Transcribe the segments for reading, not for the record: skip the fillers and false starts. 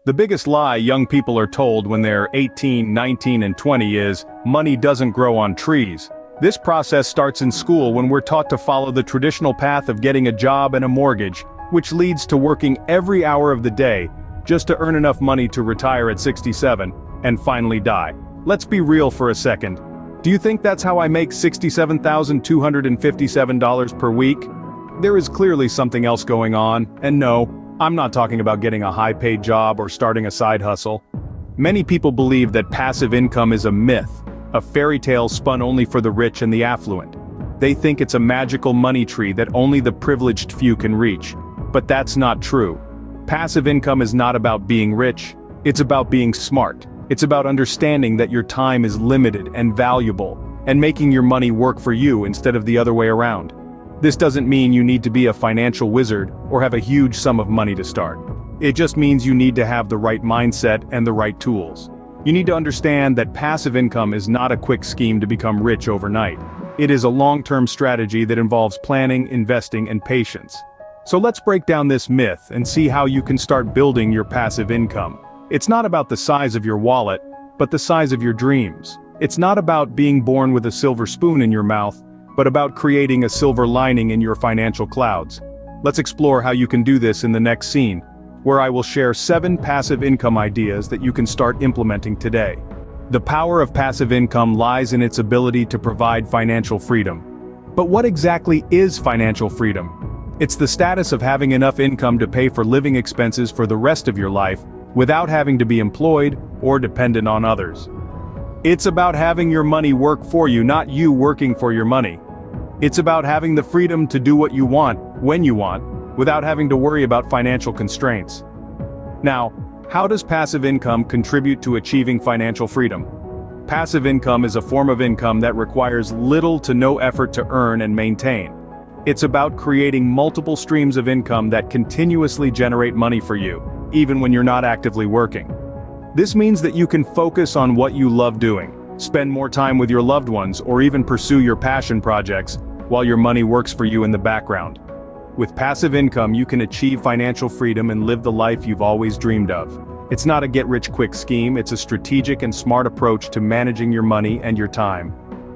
The biggest lie young people are told when they're 18, 19, and 20 is, money doesn't grow on trees. This process starts in school when we're taught to follow the traditional path of getting a job and a mortgage, which leads to working every hour of the day, just to earn enough money to retire at 67, and finally die. Let's be real for a second. Do you think that's how I make $67,257 per week? There is clearly something else going on, and no, I'm not talking about getting a high-paid job or starting a side hustle. Many people believe that passive income is a myth, a fairy tale spun only for the rich and the affluent. They think it's a magical money tree that only the privileged few can reach. But that's not true. Passive income is not about being rich, it's about being smart. It's about understanding that your time is limited and valuable, and making your money work for you instead of the other way around. This doesn't mean you need to be a financial wizard or have a huge sum of money to start. It just means you need to have the right mindset and the right tools. You need to understand that passive income is not a quick scheme to become rich overnight. It is a long-term strategy that involves planning, investing, and patience. So let's break down this myth and see how you can start building your passive income. It's not about the size of your wallet, but the size of your dreams. It's not about being born with a silver spoon in your mouth, but about creating a silver lining in your financial clouds. Let's explore how you can do this in the next scene, where I will share 7 passive income ideas that you can start implementing today. The power of passive income lies in its ability to provide financial freedom. But what exactly is financial freedom? It's the status of having enough income to pay for living expenses for the rest of your life, without having to be employed or dependent on others. It's about having your money work for you, not you working for your money. It's about having the freedom to do what you want, when you want, without having to worry about financial constraints. Now, how does passive income contribute to achieving financial freedom? Passive income is a form of income that requires little to no effort to earn and maintain. It's about creating multiple streams of income that continuously generate money for you, even when you're not actively working. This means that you can focus on what you love doing, spend more time with your loved ones, or even pursue your passion projects, while your money works for you in the background. With passive income, you can achieve financial freedom and live the life you've always dreamed of. It's not a get-rich-quick scheme, it's a strategic and smart approach to managing your money and your time.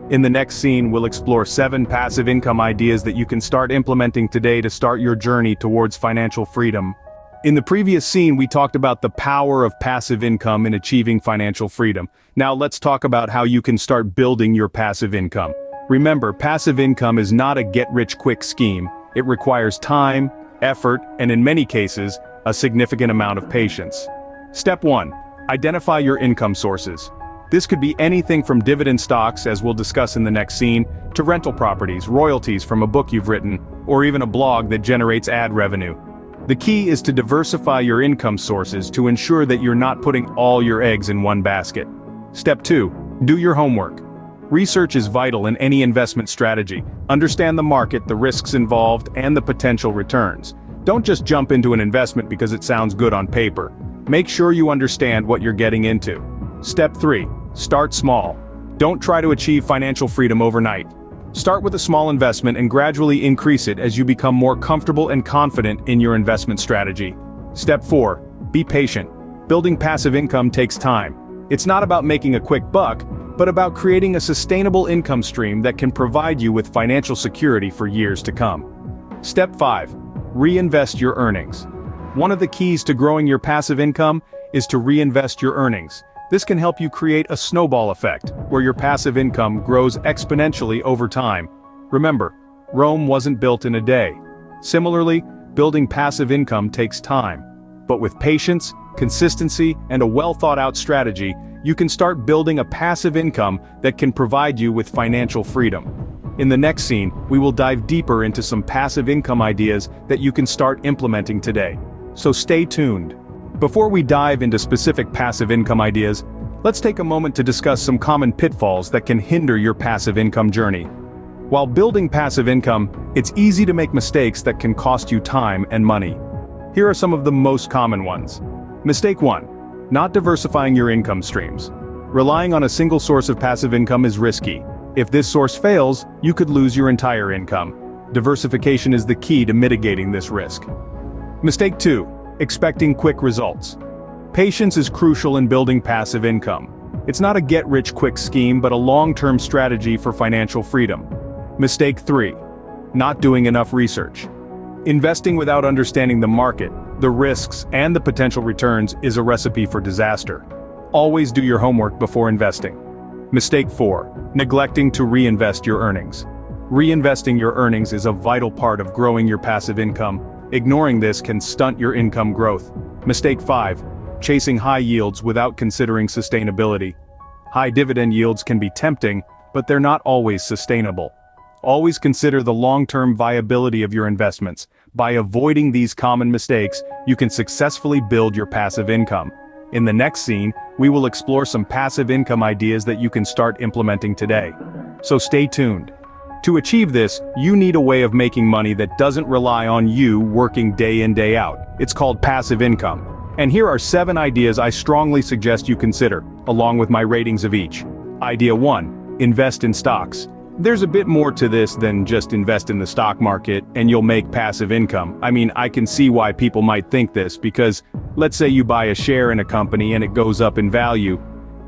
In the next scene, we'll explore 7 passive income ideas that you can start implementing today to start your journey towards financial freedom. In the previous scene, we talked about the power of passive income in achieving financial freedom. Now let's talk about how you can start building your passive income. Remember, passive income is not a get-rich-quick scheme. It requires time, effort, and in many cases, a significant amount of patience. Step 1. Identify your income sources. This could be anything from dividend stocks, as we'll discuss in the next scene, to rental properties, royalties from a book you've written, or even a blog that generates ad revenue. The key is to diversify your income sources to ensure that you're not putting all your eggs in one basket. Step 2. Do your homework. Research is vital in any investment strategy. Understand the market, the risks involved, and the potential returns. Don't just jump into an investment because it sounds good on paper. Make sure you understand what you're getting into. Step 3. Start small. Don't try to achieve financial freedom overnight. Start with a small investment and gradually increase it as you become more comfortable and confident in your investment strategy. Step 4. Be patient. Building passive income takes time. It's not about making a quick buck, but about creating a sustainable income stream that can provide you with financial security for years to come. Step 5. Reinvest your earnings. One of the keys to growing your passive income is to reinvest your earnings. This can help you create a snowball effect, where your passive income grows exponentially over time. Remember, Rome wasn't built in a day. Similarly, building passive income takes time. But with patience, consistency, and a well-thought-out strategy, you can start building a passive income that can provide you with financial freedom. In the next scene, we will dive deeper into some passive income ideas that you can start implementing today. So stay tuned. Before we dive into specific passive income ideas, let's take a moment to discuss some common pitfalls that can hinder your passive income journey. While building passive income, it's easy to make mistakes that can cost you time and money. Here are some of the most common ones. Mistake 1. Not diversifying your income streams. Relying on a single source of passive income is risky. If this source fails, you could lose your entire income. Diversification is the key to mitigating this risk. Mistake 2. Expecting quick results. Patience is crucial in building passive income. It's not a get-rich-quick scheme but a long-term strategy for financial freedom. Mistake 3. Not doing enough research. Investing without understanding the market, the risks, and the potential returns is a recipe for disaster. Always do your homework before investing. Mistake 4. Neglecting to reinvest your earnings. Reinvesting your earnings is a vital part of growing your passive income. Ignoring this can stunt your income growth. Mistake 5. Chasing high yields without considering sustainability. High dividend yields can be tempting, but they're not always sustainable. Always consider the long-term viability of your investments. By avoiding these common mistakes, you can successfully build your passive income. In the next scene, we will explore some passive income ideas that you can start implementing today. So stay tuned. To achieve this, you need a way of making money that doesn't rely on you working day in, day out. It's called passive income. And here are 7 ideas I strongly suggest you consider, along with my ratings of each. Idea 1. Invest in stocks. There's a bit more to this than just invest in the stock market and you'll make passive income. I mean, I can see why people might think this because, let's say you buy a share in a company and it goes up in value.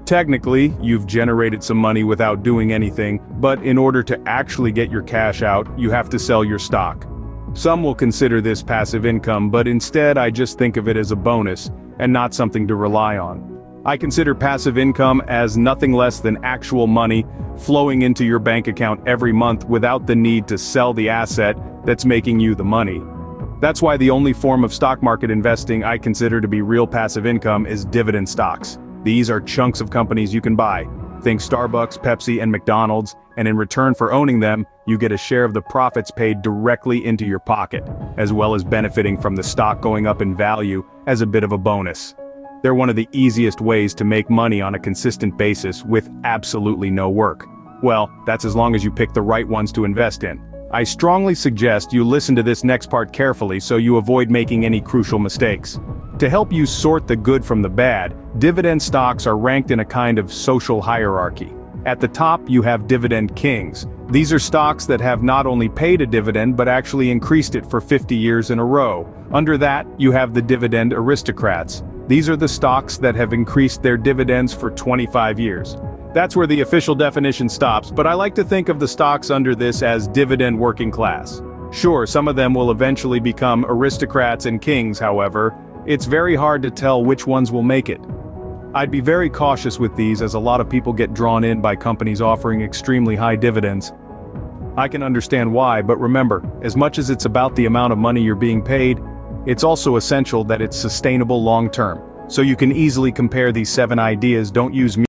Technically, you've generated some money without doing anything, but in order to actually get your cash out, you have to sell your stock. Some will consider this passive income, but instead I just think of it as a bonus, and not something to rely on. I consider passive income as nothing less than actual money flowing into your bank account every month without the need to sell the asset that's making you the money. That's why the only form of stock market investing I consider to be real passive income is dividend stocks. These are chunks of companies you can buy. Think Starbucks, Pepsi, and McDonald's, and in return for owning them, you get a share of the profits paid directly into your pocket, as well as benefiting from the stock going up in value as a bit of a bonus. They're one of the easiest ways to make money on a consistent basis with absolutely no work. Well, that's as long as you pick the right ones to invest in. I strongly suggest you listen to this next part carefully so you avoid making any crucial mistakes. To help you sort the good from the bad, dividend stocks are ranked in a kind of social hierarchy. At the top, you have dividend kings. These are stocks that have not only paid a dividend but actually increased it for 50 years in a row. Under that, you have the dividend aristocrats. These are the stocks that have increased their dividends for 25 years. That's where the official definition stops, but I like to think of the stocks under this as dividend working class. Sure, some of them will eventually become aristocrats and kings, however. It's very hard to tell which ones will make it. I'd be very cautious with these as a lot of people get drawn in by companies offering extremely high dividends. I can understand why, but remember, as much as it's about the amount of money you're being paid, it's also essential that it's sustainable long-term. So you can easily compare these 7 ideas. Don't use